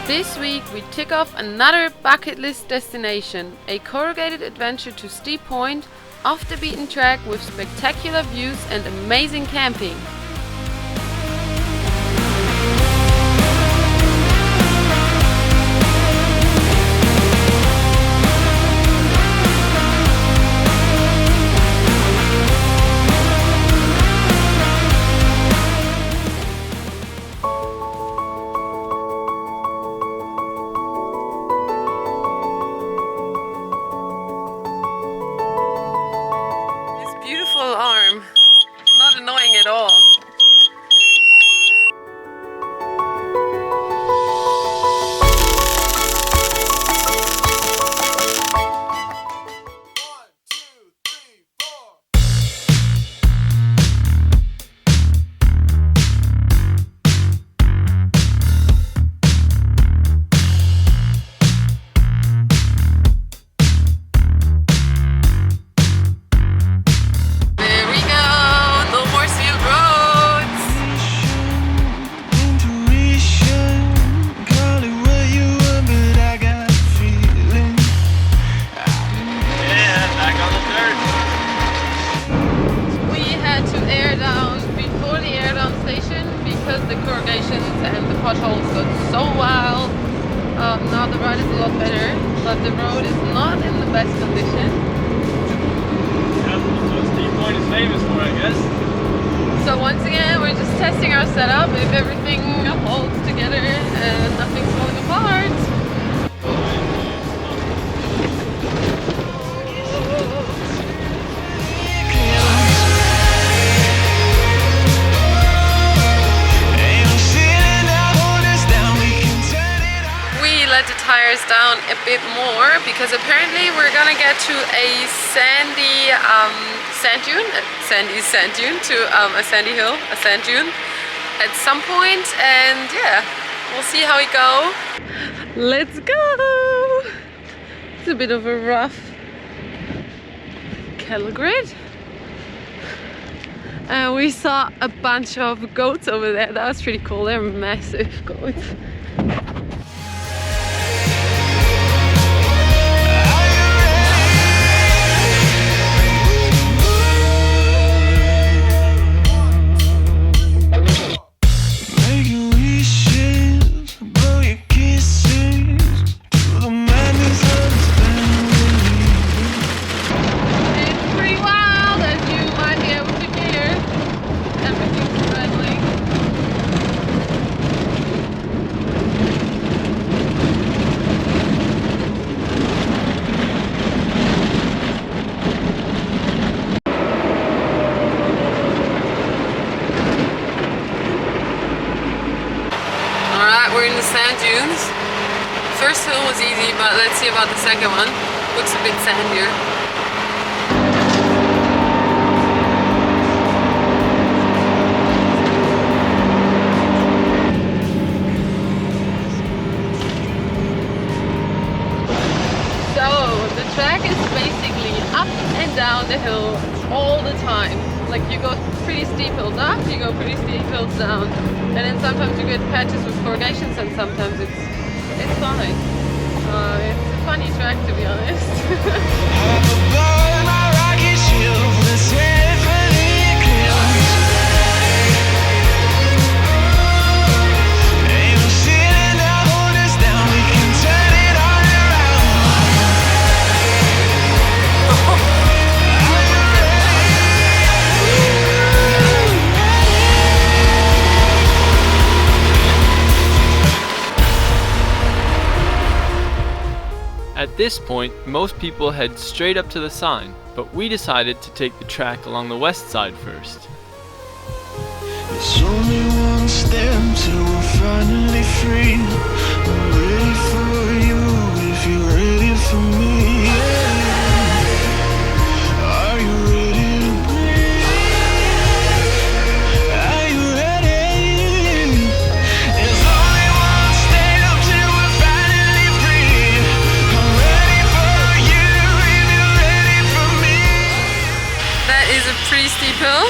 This week we tick off another bucket list destination, a corrugated adventure to Steep Point, off the beaten track with spectacular views and amazing camping. Arm. Not annoying at all. The corrugations and the potholes got so wild. Now the ride is a lot better, but the road is not in the best condition. That's what Steep Point is famous for, I guess. So once again, we're just testing our setup, if everything holds together and nothing's falling apart. Let the tires down a bit more because apparently we're gonna get to a sandy sand dune to a sandy hill, a sand dune at some point, and yeah, we'll see how we go. Let's go! It's a bit of a rough cattle grid. And we saw a bunch of goats over there. That was pretty cool. They're massive goats. We're in the sand dunes. First hill was easy, but let's see about the second one. Looks a bit sandier. So the track is basically up and down the hill all the time. Like you go pretty steep hills up, you go pretty steep hills down, and then sometimes you get patches with corrugations, and sometimes it's fine. It's a funny track, to be honest. At this point, most people head straight up to the sign, but we decided to take the track along the west side first. It's only one step till we're finally free. I'm ready for you if you're ready for me. Are you ready to breathe? Are you ready? It's only one step till we're finally free. I'm ready for you if you're ready for me. That is a pretty steep hill.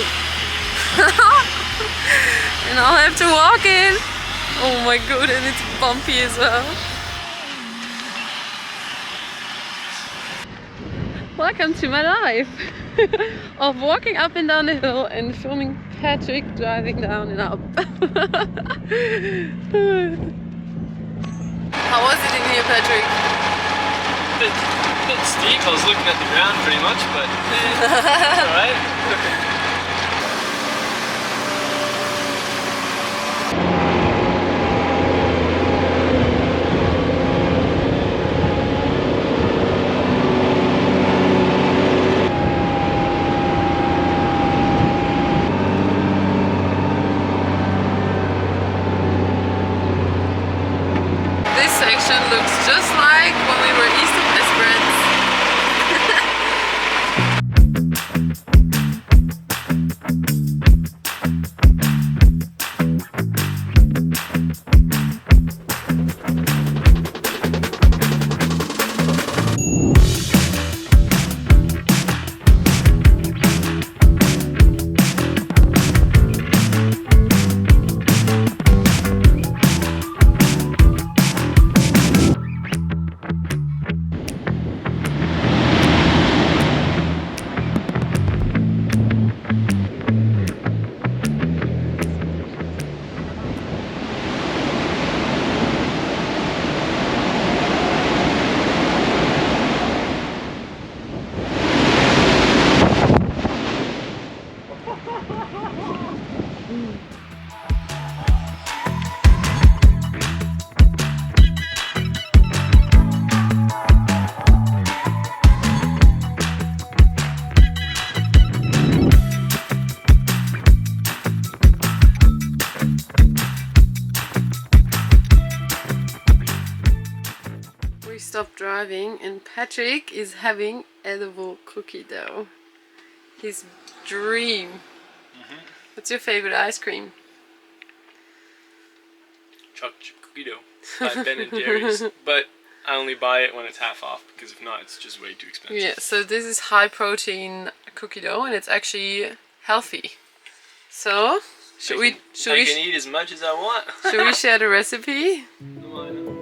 And I'll have to walk it. Oh my god, and it's bumpy as well. Welcome to my life of walking up and down the hill and filming Patrick driving down and up. How was it in here, Patrick? Bit steep. I was looking at the ground pretty much, but it's alright. Looks just like when we were east of Esperance. Stopped driving and Patrick is having edible cookie dough. His dream. What's your favorite ice cream? Chocolate chip cookie dough by Ben & Jerry's, but I only buy it when it's half off because if not it's just way too expensive. Yeah, so this is high protein cookie dough and it's actually healthy. So I can eat as much as I want. Should we share the recipe? No, I know.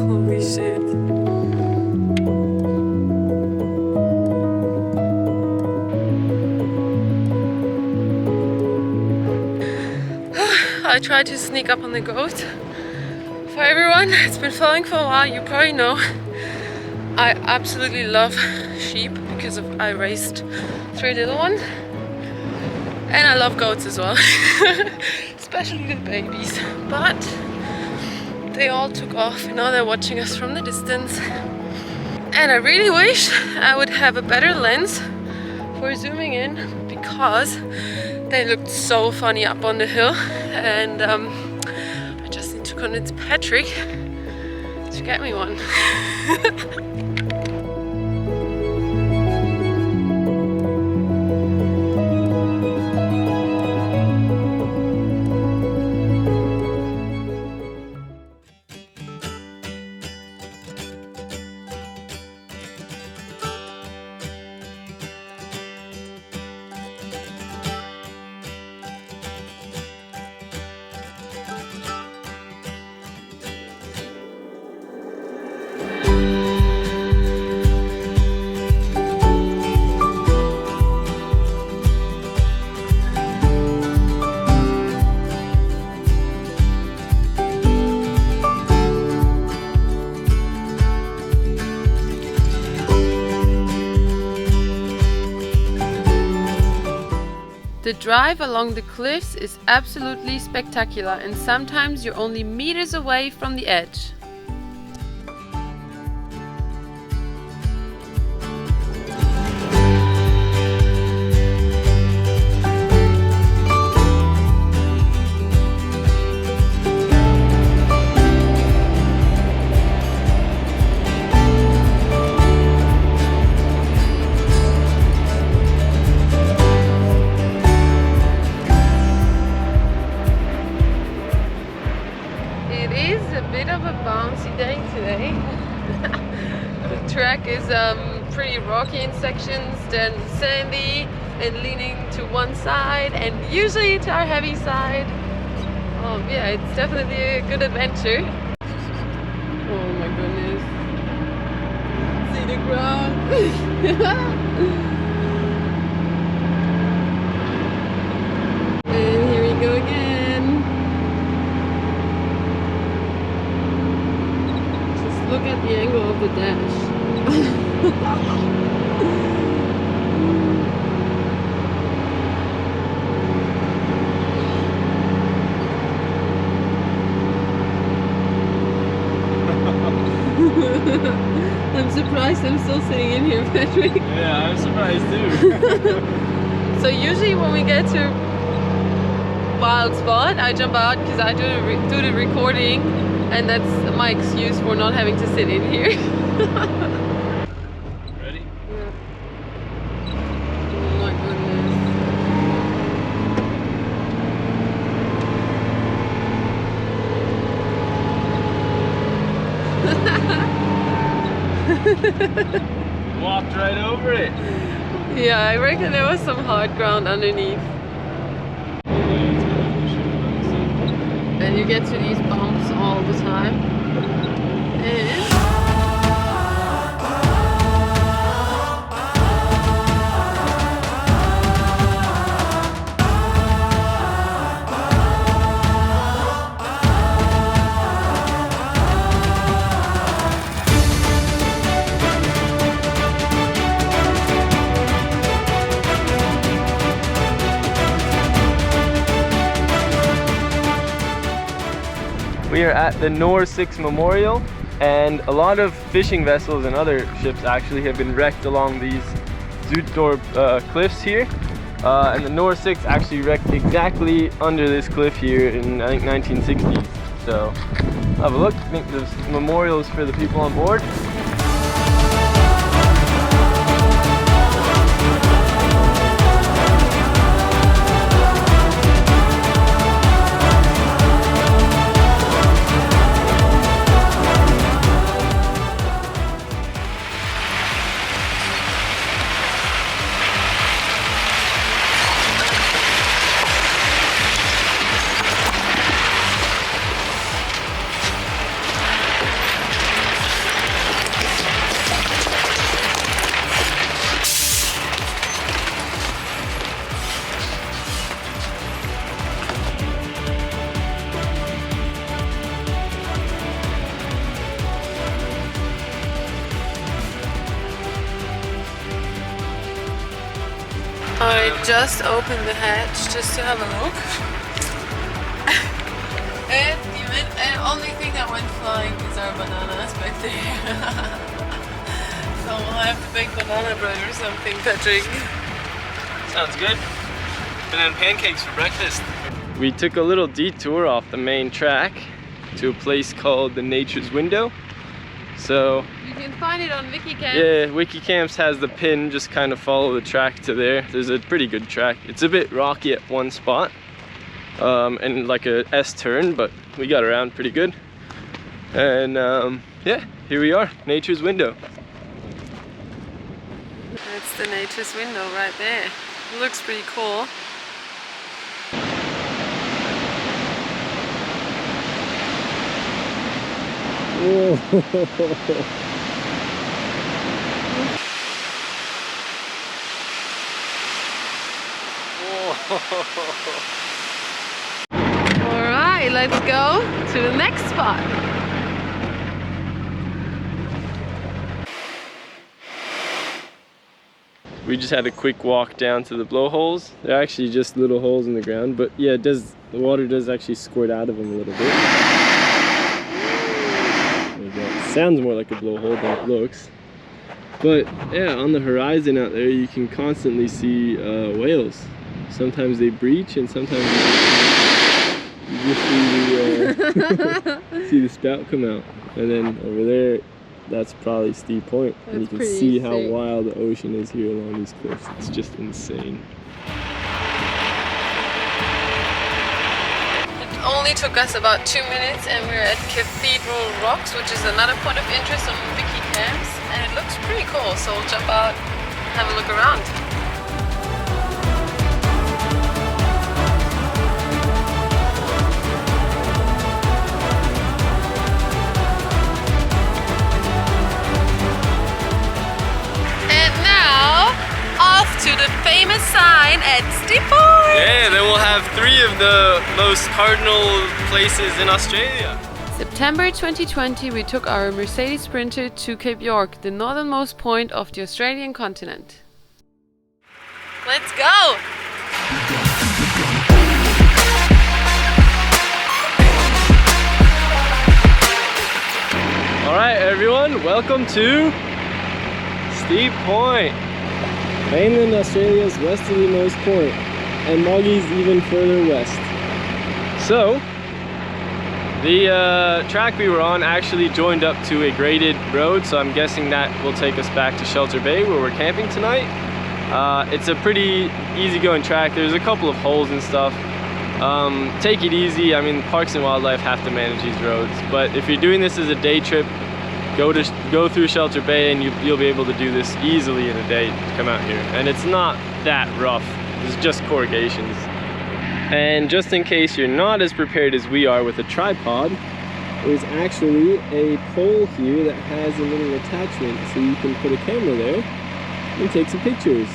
Holy shit. I tried to sneak up on the goat. For everyone that's been following for a while, you probably know I absolutely love sheep because I raised 3 little ones. And I love goats as well, especially the babies. But they all took off and now they're watching us from the distance. And I really wish I would have a better lens for zooming in because they looked so funny up on the hill. And I just need to convince Patrick to get me one. The drive along the cliffs is absolutely spectacular and sometimes you're only meters away from the edge. Track is pretty rocky in sections, then sandy, and leaning to one side and usually to our heavy side. Yeah, it's definitely a good adventure. Oh my goodness. See the ground. And here we go again. Just look at the angle of the dash. I'm surprised I'm still sitting in here, Patrick. Yeah, I'm surprised too. So usually when we get to wild spot, I jump out because I do the recording, and that's my excuse for not having to sit in here. Ready? Yeah. Oh my goodness. Walked right over it. Yeah, I reckon there was some hard ground underneath. And you get to these bumps all the time. And We are at the Nor 6 Memorial, and a lot of fishing vessels and other ships actually have been wrecked along these Zuidorp cliffs here. And the Nor 6 actually wrecked exactly under this cliff here in, I think, 1960s. So have a look. I think the memorial is for the people on board. I just opened the hatch just to have a look. And the only thing that went flying is our bananas back there. So we'll have to bake banana bread or something, Patrick. Sounds good. And then pancakes for breakfast. We took a little detour off the main track to a place called the Nature's Window. So you can find it on WikiCamps. yeah, WikiCamps has the pin, just kind of follow the track to there. There's a pretty good track. It's a bit rocky at one spot, and like a S-turn, but we got around pretty good. And yeah, here we are, Nature's Window. That's the Nature's Window right there. It looks pretty cool. Alright, let's go to the next spot. We just had a quick walk down to the blowholes. They're actually just little holes in the ground, but yeah, the water does actually squirt out of them a little bit. It sounds more like a blowhole than it looks. But yeah, on the horizon out there, you can constantly see whales. Sometimes they breach, and sometimes you just see the spout come out. And then over there, that's probably Steve Point. And you can see how wild the ocean is here along these cliffs. It's just insane. It only took us about 2 minutes and we're at Cathedral Rocks, which is another point of interest on WikiCamps, and it looks pretty cool, so we'll jump out and have a look around. at Steep Point! Yeah, then we'll have 3 of the most cardinal places in Australia. September 2020, we took our Mercedes Sprinter to Cape York, the northernmost point of the Australian continent. Let's go! Alright everyone, welcome to Steep Point. Mainland Australia's westerlymost point, and Moggie's even further west. So, the track we were on actually joined up to a graded road, so I'm guessing that will take us back to Shelter Bay where we're camping tonight. It's a pretty easygoing track. There's a couple of holes and stuff. Take it easy. I mean, Parks and Wildlife have to manage these roads, but if you're doing this as a day trip, go through Shelter Bay and you'll be able to do this easily in a day to come out here. And it's not that rough. It's just corrugations. And just in case you're not as prepared as we are with a tripod, there's actually a pole here that has a little attachment so you can put a camera there and take some pictures.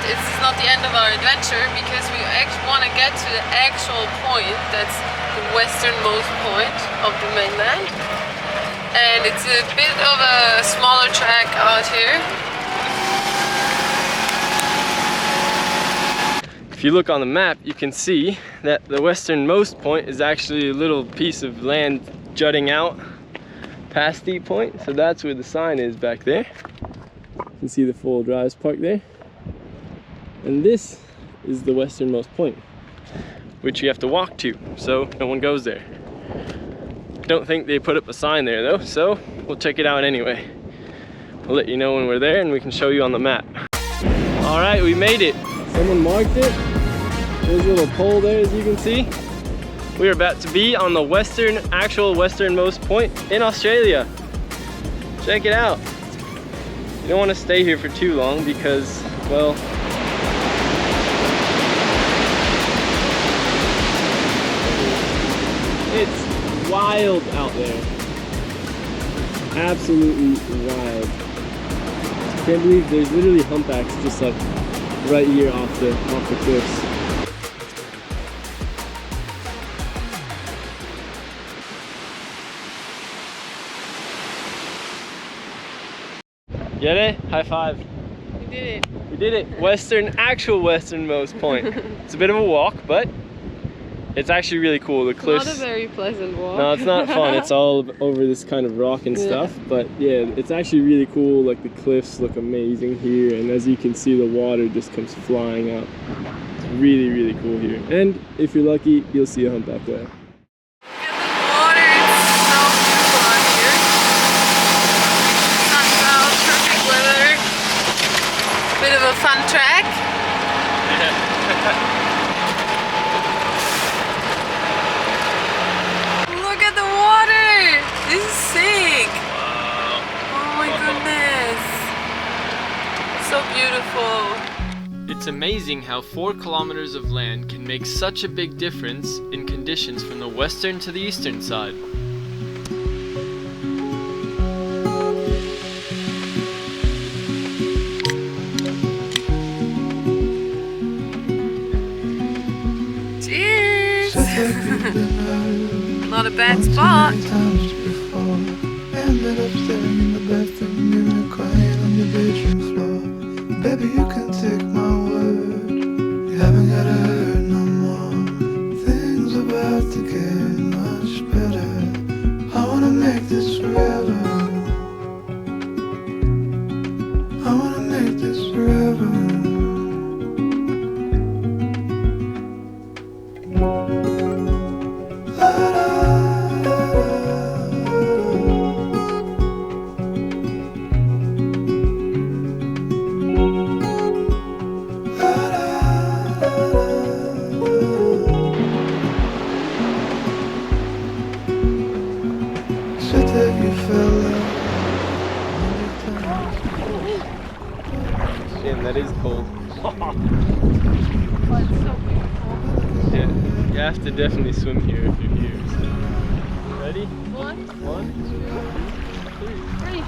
It's not the end of our adventure because we actually want to get to the actual point that's the westernmost point of the mainland, and it's a bit of a smaller track out here. If you look on the map, you can see that the westernmost point is actually a little piece of land jutting out past Steep Point, so that's where the sign is back there. You can see the full drives parked there. And this is the westernmost point, which you have to walk to, so no one goes there. Don't think they put up a sign there though, so we'll check it out anyway. We'll let you know when we're there and we can show you on the map. All right, we made it. Someone marked it. There's a little pole there, as you can see. We are about to be on the actual westernmost point in Australia. Check it out. You don't want to stay here for too long because, well, it's wild out there. Absolutely wild. Can't believe there's literally humpbacks just like right here off the cliffs. Get it? High five. We did it. We did it. Actual westernmost point. It's a bit of a walk, but it's actually really cool. The cliffs. Not a very pleasant walk. No, it's not fun. It's all over this kind of rock and stuff. But yeah, it's actually really cool. Like the cliffs look amazing here, and as you can see, the water just comes flying out. It's really, really cool here. And if you're lucky, you'll see a humpback whale. Bit of a fun track. Look at the water. This is sick. Wow. Oh my goodness. So beautiful. It's amazing how 4 kilometers of land can make such a big difference in conditions from the western to the eastern side. Not a bad spot. Ended up staring in the bathroom mirror, crying on your bedroom floor. Baby, you can take my word. You haven't gotta hurt no more. Things about to get much better. I wanna make this forever. I wanna make this forever. Said that you fell out. Damn, that is cold. But it's so beautiful. Yeah, you have to definitely swim here if you're here. So. Ready? One, 1, 2, 3.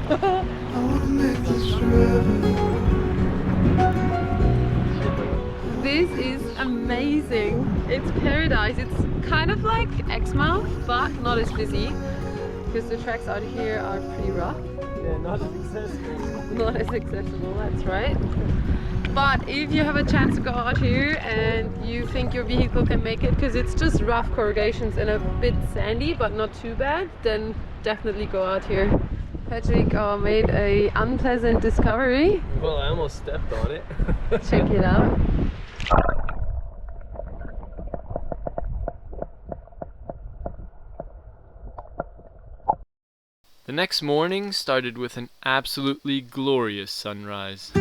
I wanna make this forever. this is amazing. It's paradise. It's kind of like Exmouth, but not as busy because the tracks out here are pretty rough. Yeah, not as accessible. Not as accessible, that's right. But if you have a chance to go out here and you think your vehicle can make it, because it's just rough corrugations and a bit sandy, but not too bad, then definitely go out here. Patrick made a unpleasant discovery. Well, I almost stepped on it. Check it out. The next morning started with an absolutely glorious sunrise.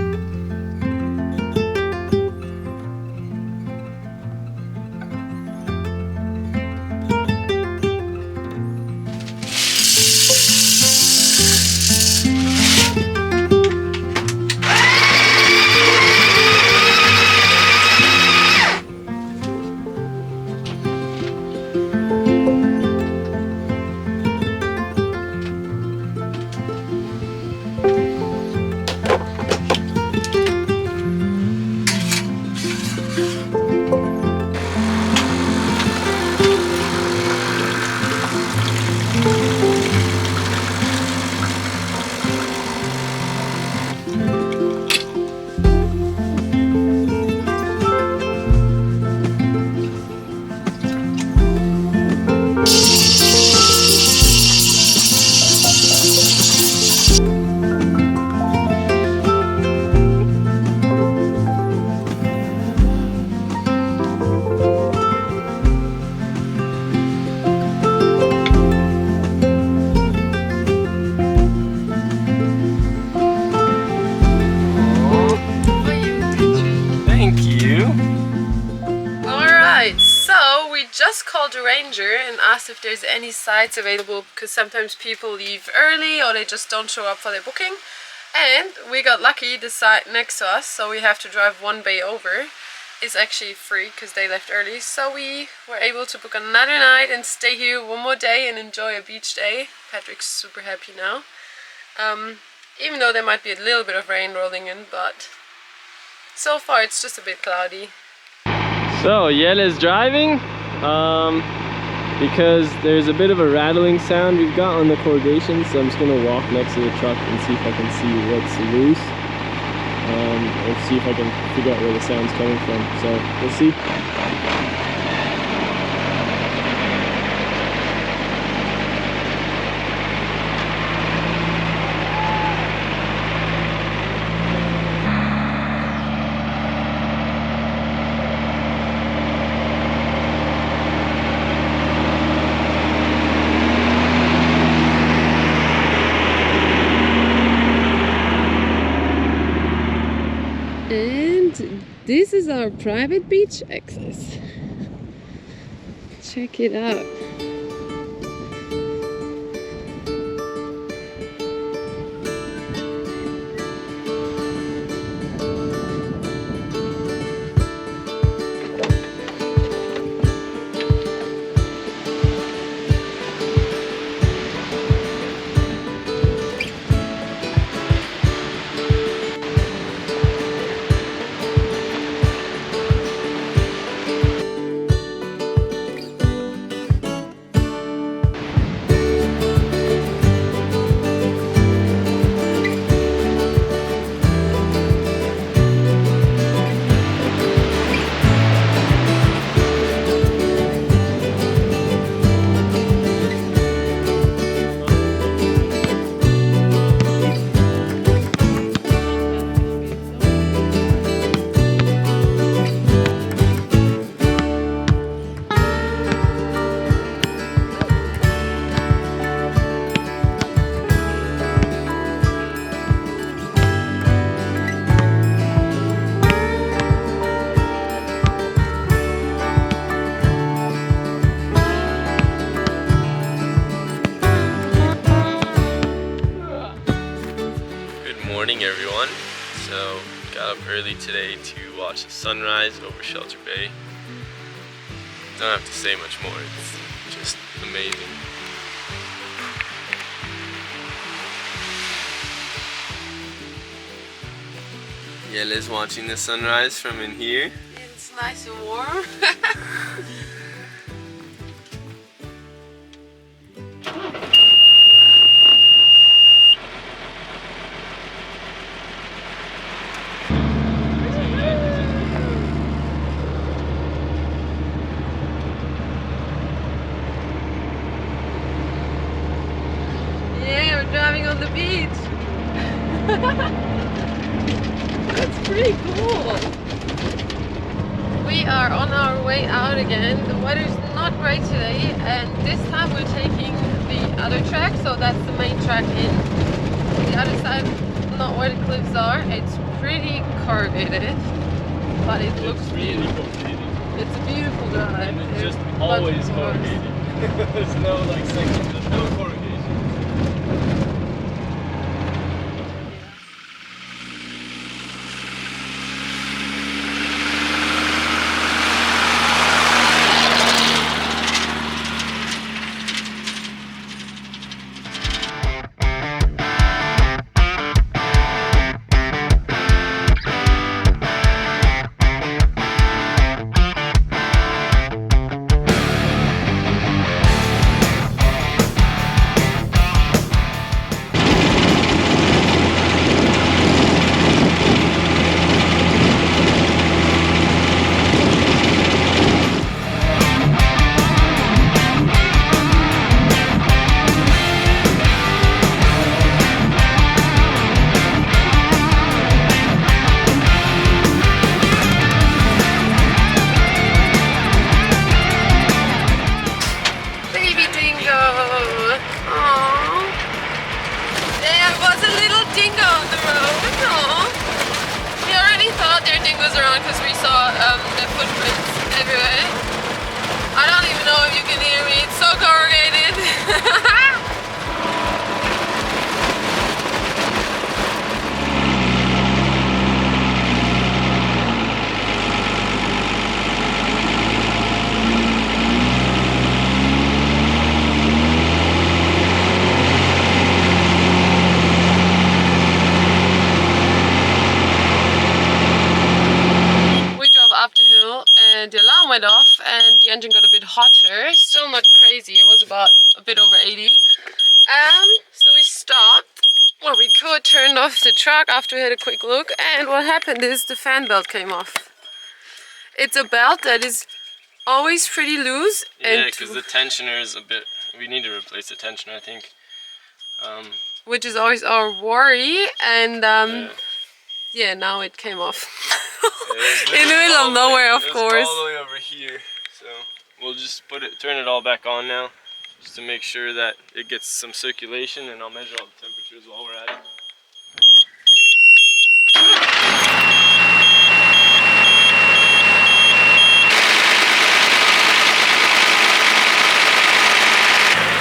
Just called the ranger and asked if there's any sites available, because sometimes people leave early or they just don't show up for their booking. And we got lucky, the site next to us, so we have to drive one bay over. It's actually free because they left early, so we were able to book another night and stay here one more day and enjoy a beach day. Patrick's super happy now. Even though there might be a little bit of rain rolling in, but so far it's just a bit cloudy. So Yele's driving because there's a bit of a rattling sound we've got on the corrugations, so I'm just gonna walk next to the truck and see if I can see what's loose, or see if I can figure out where the sound's coming from. So we'll see. This is our private beach access. Check it out. up early today to watch the sunrise over Shelter Bay. Don't have to say much more, it's just amazing. Yeah, Liz watching the sunrise from in here. It's nice and warm. Yeah, we're driving on the beach. That's pretty cool. We are on our way out again. The weather's not great today, and this time we're taking the other track, so that's the main track in. The other side, not where the cliffs are. It's pretty corrugated, but it looks really corrugated. It's a beautiful drive. And it's just always corrugated. There's no like section, there's no corrugation. Because we saw the footprints everywhere. I don't even know if you can hear me, it's so corrugated. And the alarm went off and the engine got a bit hotter. Still not crazy, it was about a bit over 80. So we stopped. Well, we could turn off the truck after we had a quick look, and what happened is the fan belt came off. It's a belt that is always pretty loose. Yeah, because the tensioner is a bit... We need to replace the tensioner, I think. Which is always our worry, and yeah, now it came off. In the middle of nowhere, of course. All the way over here, so we'll just turn it all back on now, just to make sure that it gets some circulation, and I'll measure all the temperatures while we're at it.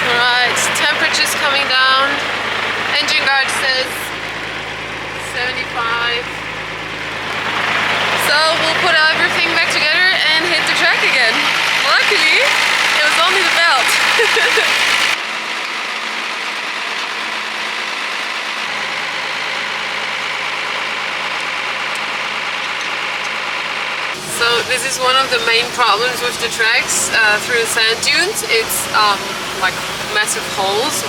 Alright, temperature's coming down. Engine guard says 75. So we'll put everything back together and hit the track again. Luckily, it was only the belt. So this is one of the main problems with the tracks through the sand dunes. It's like massive holes.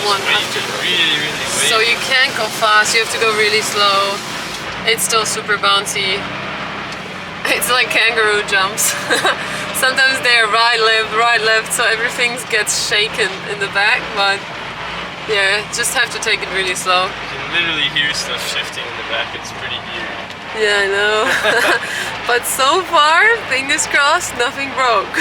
Really so you can't go fast, you have to go really slow. It's still super bouncy. It's like kangaroo jumps. Sometimes they're right, left, so everything gets shaken in the back, but yeah, just have to take it really slow. You can literally hear stuff shifting in the back, it's pretty eerie. Yeah, I know. But so far, fingers crossed, nothing broke.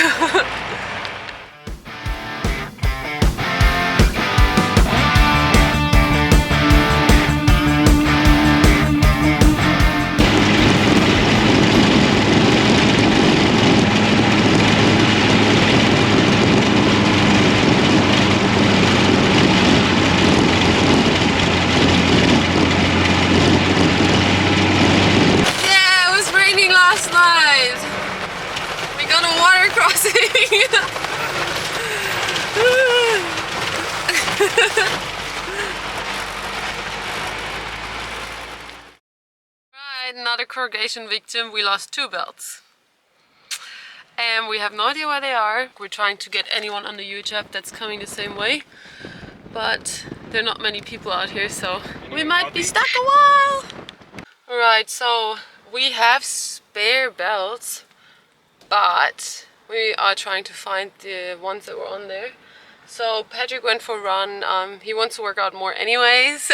another corrugation victim, we lost 2 belts. And we have no idea where they are. We're trying to get anyone on the UHF that's coming the same way. But there are not many people out here, so we might be stuck a while. Alright, so we have spare belts, but we are trying to find the ones that were on there. So Patrick went for a run. He wants to work out more anyways.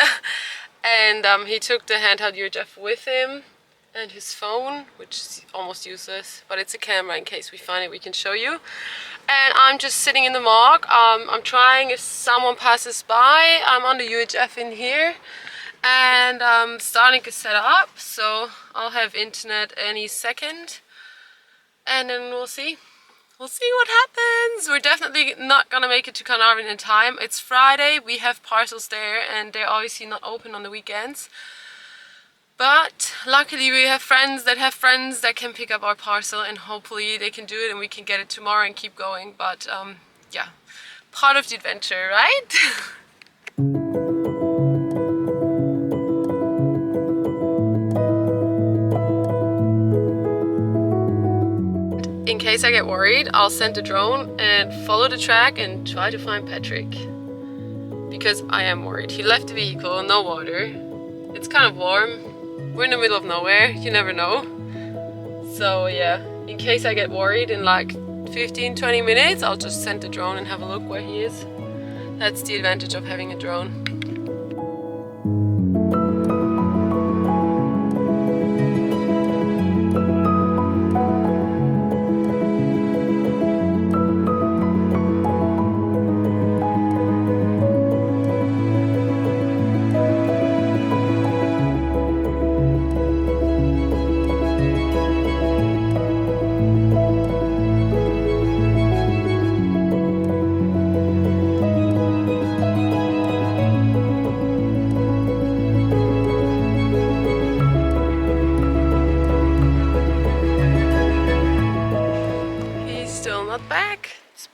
And he took the handheld UHF with him. And his phone, which is almost useless, but it's a camera in case we find it, we can show you. And I'm just sitting in the Mog. I'm trying, if someone passes by, I'm on the UHF in here. And Starlink is set up, so I'll have internet any second. And then we'll see. We'll see what happens. We're definitely not gonna make it to Carnarvon in time. It's Friday, we have parcels there, and they're obviously not open on the weekends. But luckily we have friends that can pick up our parcel, and hopefully they can do it and we can get it tomorrow and keep going. But yeah, part of the adventure, right? In case I get worried, I'll send a drone and follow the track and try to find Patrick. Because I am worried. He left the vehicle, no water. It's kind of warm. We're in the middle of nowhere, you never know. So yeah, in case I get worried in like 15-20 minutes, I'll just send the drone and have a look where he is. That's the advantage of having a drone.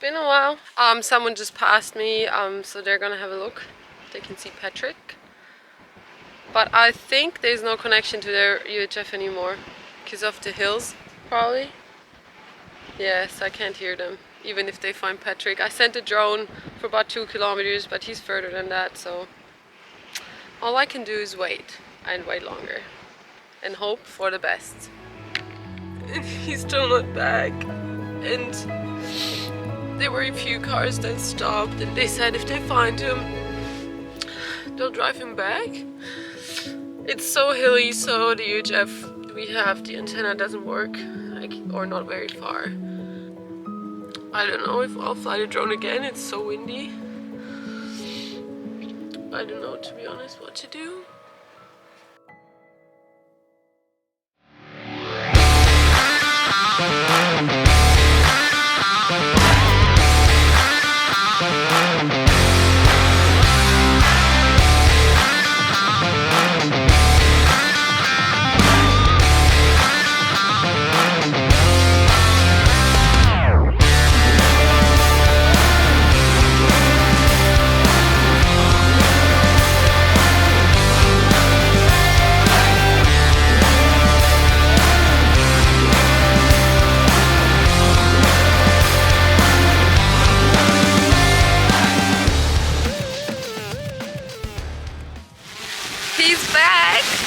Been a while. Someone just passed me, so they're gonna have a look. They can see Patrick. But I think there's no connection to their UHF anymore because of the hills, probably. Yes, I can't hear them, even if they find Patrick. I sent a drone for about 2 kilometers, but he's further than that, so all I can do is wait and wait longer and hope for the best. And he's still not back. And there were a few cars that stopped and they said if they find him, they'll drive him back. It's so hilly, so the UHF we have, the antenna doesn't work, or not very far. I don't know if I'll fly the drone again, it's so windy. I don't know, to be honest, what to do.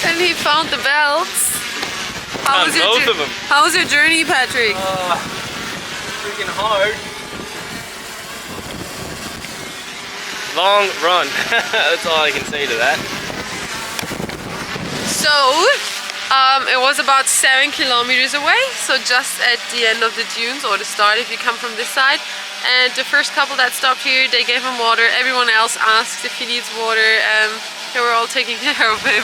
And he found the belts. How was your journey, Patrick? Freaking hard. Long run. That's all I can say to that. So, it was about 7 kilometers away. So just at the end of the dunes, or the start if you come from this side. And the first couple that stopped here, they gave him water. Everyone else asked if he needs water. They were all taking care of him.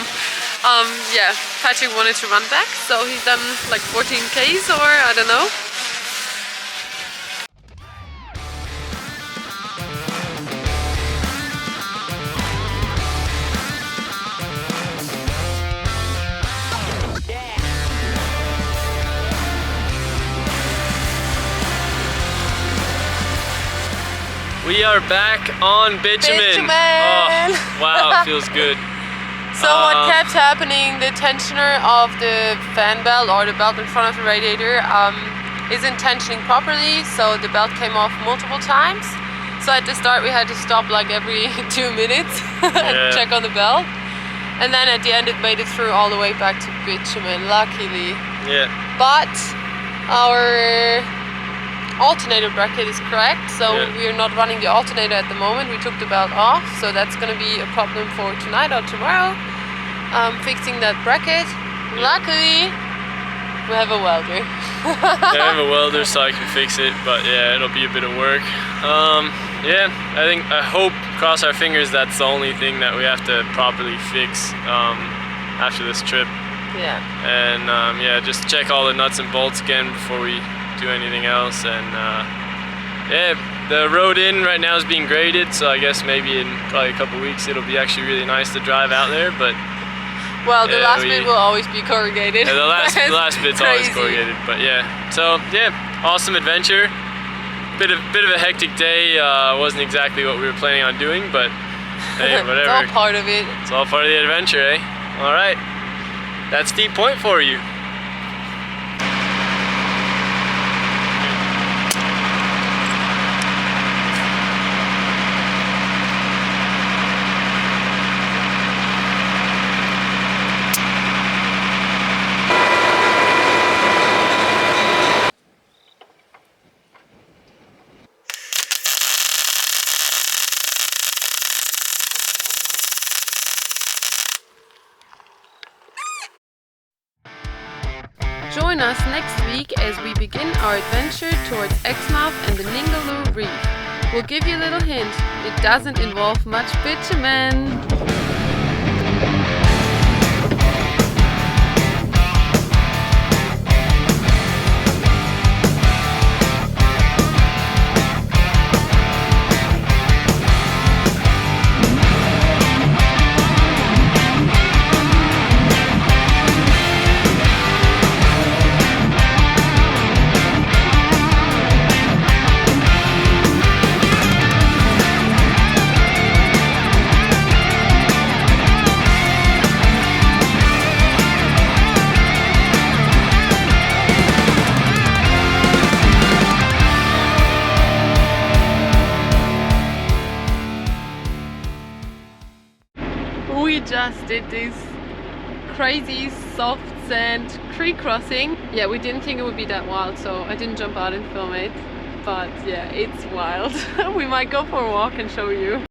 Yeah, Patrick wanted to run back, so he's done like 14 Ks or I don't know. We are back on bitumen. Oh, wow, it feels good. So what kept happening, the tensioner of the fan belt or the belt in front of the radiator isn't tensioning properly, so the belt came off multiple times. So at the start we had to stop like every 2 minutes and check on the belt. And then at the end it made it through all the way back to bitumen, luckily. Yeah. But our alternator bracket is correct, so we are not running the alternator at the moment. We took the belt off, so that's going to be a problem for tonight or tomorrow. Fixing that bracket. Luckily, we have a welder. I have a welder, so I can fix it, but yeah, it'll be a bit of work. Yeah, I hope, cross our fingers, that's the only thing that we have to properly fix after this trip. Yeah. And yeah, just check all the nuts and bolts again before we do anything else. And yeah, the road in right now is being graded, so I guess maybe in probably a couple weeks it'll be actually really nice to drive out there. But well, the last bit will always be corrugated. Yeah, the last bit's always corrugated. But yeah, so yeah, awesome adventure. Bit of a hectic day. Wasn't exactly what we were planning on doing, but hey, whatever. It's all part of it. It's all part of the adventure, eh? All right, that's Deep Point for you. Join us next week as we begin our adventure towards Exmouth and the Ningaloo Reef. We'll give you a little hint, it doesn't involve much bitumen. We just did this crazy soft sand creek crossing. Yeah, we didn't think it would be that wild, so I didn't jump out and film it. But yeah, it's wild. We might go for a walk and show you.